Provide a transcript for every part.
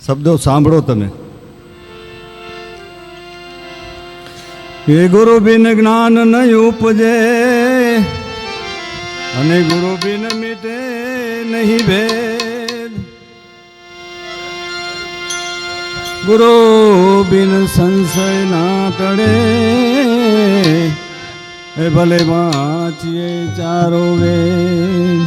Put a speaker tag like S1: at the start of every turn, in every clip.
S1: શબ્દો સાંભળો તમે. એ ગુરુ બિન જ્ઞાન નહીં ઉપજે અને ગુરુ બિન મીટે નહીં ભેદ. ગુરુ બિન સંશય ના ટળે એ ભલે વાંચીએ ચારો વેદ.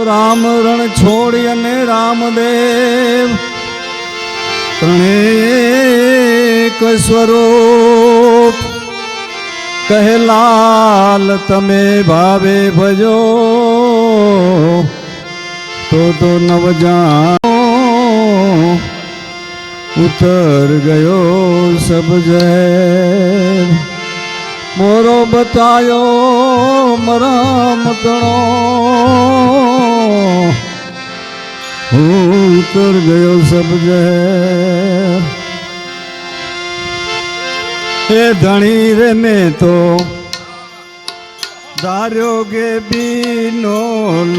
S1: રામ રણ છોડી અને રામદેવ ત્રણેક સ્વરૂપ કહે લાલ તમે ભાવે ભજો તો નવ જાણો ઉતર ગયો સબ જય. મોરો બતાયો મરમ તણો ઉતર ગયો સબ જય. એ ધણી રે મેં તો ધાર્યો ગે બીનો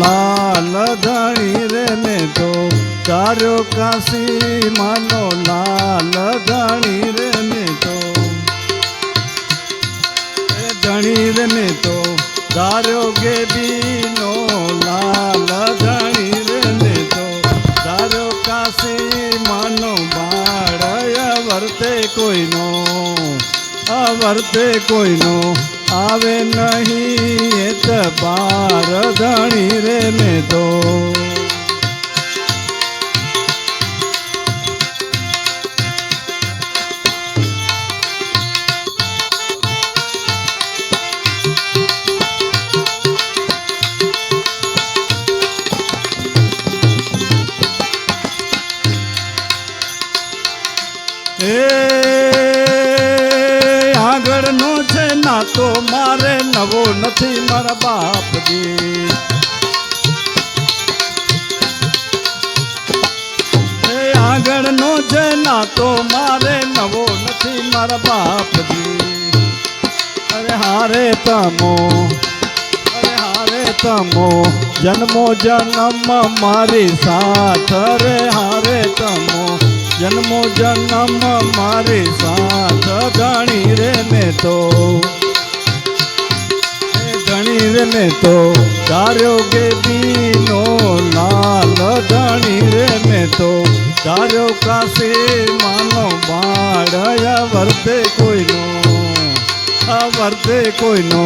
S1: લાલ. ધણી રે મેં તો ધાર્યો કાશી માનો લાલ. ધણી રે મેં તો ધણી રે મેં તો ધાર્યો ગે બીનો લાલ. ધણી રે મેં તો ધાર્યો કાશી માનો બાળ. વર્તે કોઈનો અવર્તે કોઈનો આવે નહીં એત બાર. ધણી રે મેં તો આગળનો છે ના તો મારે નવો નથી મારા બાપજી. આગળનો છે ના તો મારે નવો નથી મારા બાપજી. અરે હારે તમો જન્મો જન્મ મારી સાથ. અરે હારે તમો જન્મો જન્મ મારી સાથ. ધણી રે મેં તો ધણી રે મેં તો ધાર્યો ગે બીનો લાલ. ધણી રે મેં તો ધાર્યો કાશી માનો બાળ. વર્તે કોઈનો વર્તે કોઈનો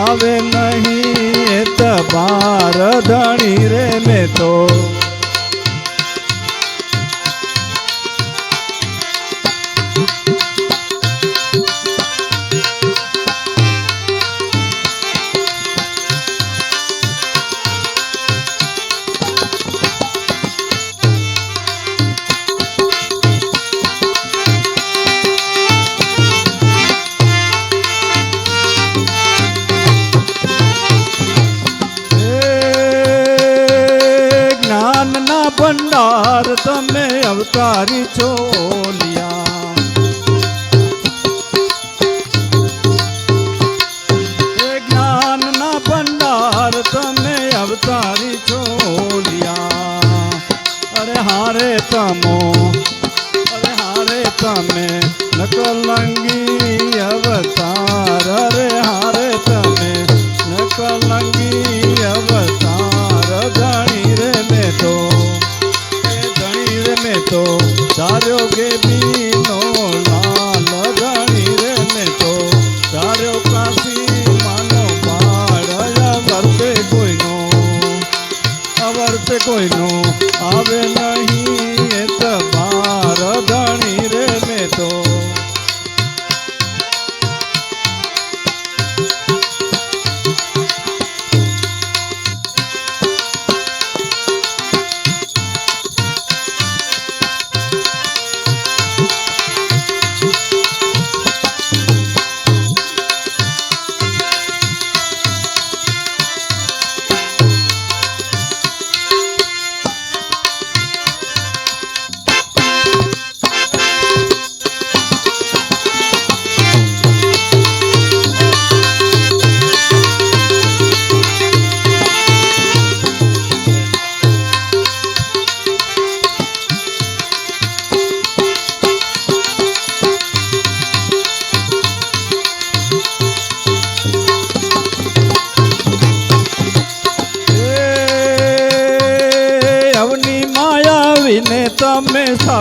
S1: આવે નહીં એત બાર. ધણી રે મેં તો ભંડાર તમે અવતારી છો લિયા. જ્ઞાનના ભંડાર તમે અવતારી છો લિયા. અરે હારે તમો અરે હારે તમે નકલંગી અવતાર. અરે હારે તમે નકલંગી અવતાર. ધણી રે મેં તો તો ધાર્યો ગે બીનો લાલ. ધણી રે મેં તો ધાર્યો કાશી માનો બાળ. વર્તે કોઈનો અવર્તે કોઈનો આવે નહીં એત બાર. ધણી રે મેં તો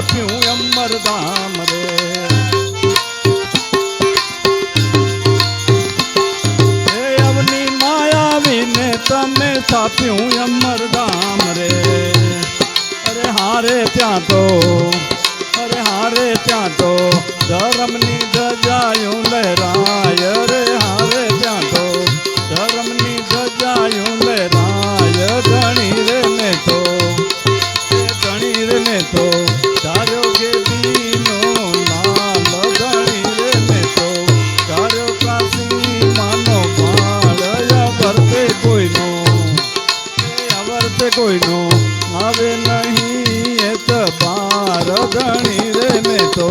S1: થાપ્યું અમરધામ રે હે અવની માયાવીને તમે થાપ્યું અમરધામ રે અરે હારે ત્યાં તો અરે હારે ત્યાં તો ધર્મની ધજાયું લહેરાય રે હારે ત્યાં તો ધર્મની ધજાયું લહેરાય ધણી રે મેં તો ધણી રે મેં તો ધાર્યો કે દીનો લાલ ધણી રે મેં તો ધાર્યો કાશી માનો પાળ વર્તે કોઈનો વર્તે કોઈનો આવે નહીં એ તબાર ધણી રે મેં તો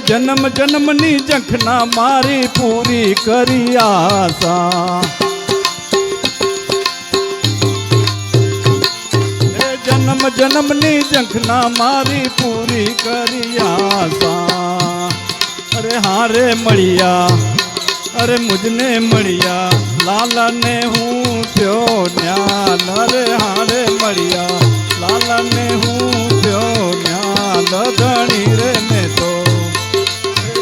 S1: જન્મ જન્મની જખના મારી પૂરી કરી આશા જન્મ જન્મની જખના મારી પૂરી કરી આશા અરે હારે મળ્યા અરે મુજને મળ્યા લાલાને હું થયો ન્યાલ અરે હારે મળ્યા લાલાને હું થયો ન્યાલ ધણી રે મેં તો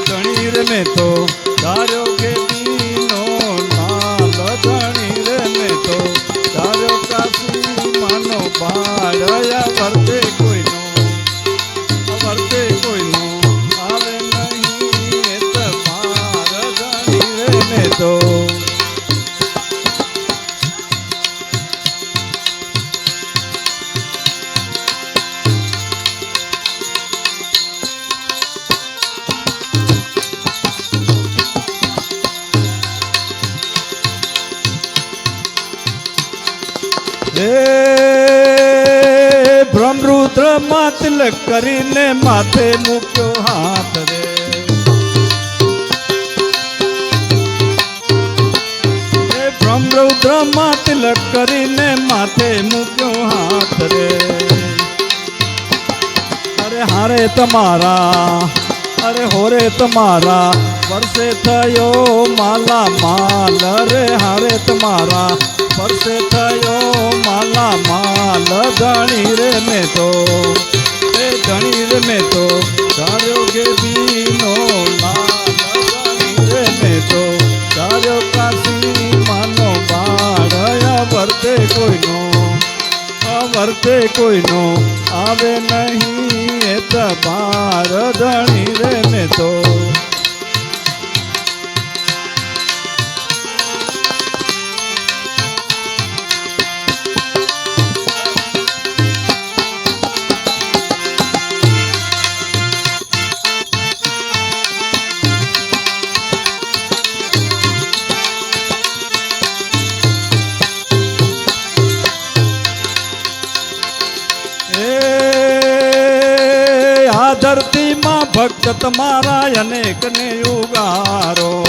S1: ધણી રે મેં તો ધાર્યો કે દીનો લાલ ધણી રે મેં તો ધાર્યો કાશી માનો પાળ વર્તે કોઈનો આવે નહીં એ તબાર ધણી રે મેં તો બ્રહ્મરુદ્ર માં તિલક કરીને માથે મૂક્યો હાથ રે બ્રહ્મરુદ્ર માં તિલક કરીને માથે મૂક્યો હાથ રે અરે હારે તમારા અરે હોરે તમારા વર્ષે થયો માલા માલ રે હારે તમારા વર્ષે થયો માલા માલ ધણી રે મેં તો એ ધણી રે મેં તો ધાર્યો કે દીનો લાલ ધણી રે મેં તો ધાર્યો કાશી માનો બાળ વર્તે કોઈનો આવે નહીં એ તબાર ધણી રે મેં તો ધરતીમાં ભક્ત તમારા અનેકને ઉગારો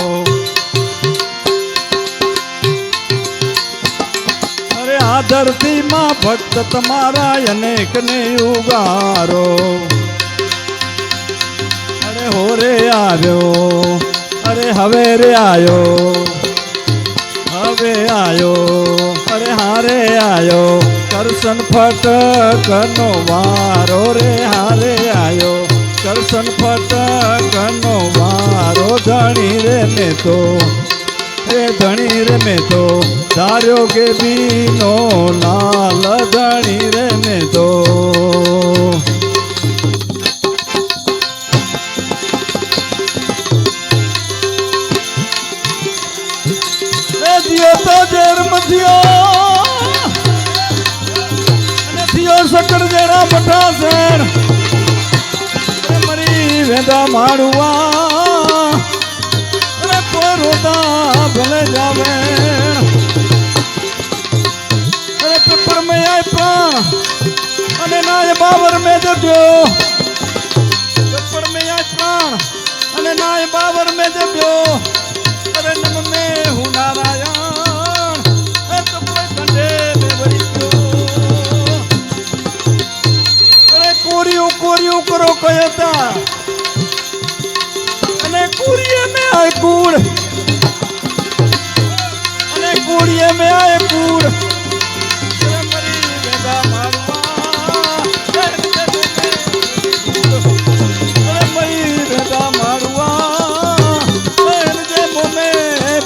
S1: અરે આ ધરતીમાં ભક્ત તમારા અનેકને ઉગારો અરે હોરે આવ્યો અરે હવે રે આયો અરે હારે આયો કરશન ફટકનો વારો રે હારે આયો કરશન ફટકનો વારો ધણી રે મેં તો હે ધણી રે મેં તો ધાર્યો કે દીનો લાલ ધણી રે મેં તો તો જન્મ થયો સકળ જેડા બટા શેણ મરી વેદા માડવા અરે કોઈ રોતા ભલે જાવે અરે પેપર મેં આય પ્રાણ અને નાય બાબર મેં જબ્યો પેપર મેં આય પ્રાણ અને નાય બાબર મેં જબ્યો અરે નમ મેં હું નારાયણ એ તો કોઈ કંડે મેં વળી ગયો અરે કોરિયું કોરિયું કરો કયતા અને કુરીએ મેં આય કૂડ અને કુરીએ મેં આય કૂડ અરે મરી વેદા મારવા અરે મરી વેદા મારવા જે મોમે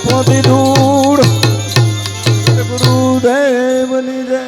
S1: પોતી દૂર ગુરુદેવની જય